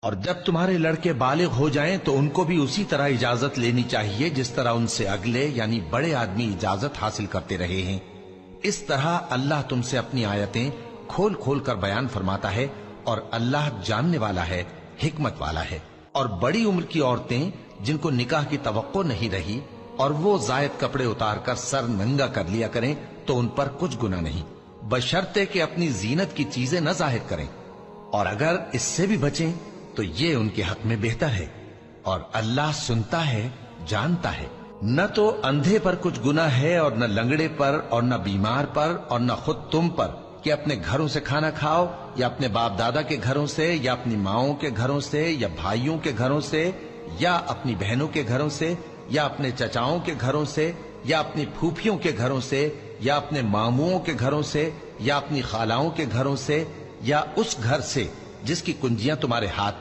اور جب تمہارے لڑکے بالغ ہو جائیں تو ان کو بھی اسی طرح اجازت لینی چاہیے جس طرح ان سے اگلے یعنی بڑے آدمی اجازت حاصل کرتے رہے ہیں۔ اس طرح اللہ تم سے اپنی آیتیں کھول کھول کر بیان فرماتا ہے، اور اللہ جاننے والا ہے، حکمت والا ہے۔ اور بڑی عمر کی عورتیں جن کو نکاح کی توقع نہیں رہی اور وہ زائد کپڑے اتار کر سر ننگا کر لیا کریں تو ان پر کچھ گناہ نہیں، بشرطے کہ اپنی زینت کی چیزیں نہ ظاہر کریں، اور اگر اس سے بھی بچیں تو یہ ان کے حق میں بہتر ہے، اور اللہ سنتا ہے، جانتا ہے۔ نہ تو اندھے پر کچھ گناہ ہے اور نہ لنگڑے پر اور نہ بیمار پر اور نہ خود تم پر کہ اپنے گھروں سے کھانا کھاؤ، یا اپنے باپ دادا کے گھروں سے، یا اپنی ماؤں کے گھروں سے، یا بھائیوں کے گھروں سے، یا اپنی بہنوں کے گھروں سے، یا اپنے چچاؤں کے گھروں سے، یا اپنی پھوپھیوں کے گھروں سے، یا اپنے ماموؤں کے گھروں سے، یا اپنی خالاؤں کے گھروں سے، یا اس گھر سے جس کی کنجیاں تمہارے ہاتھ میں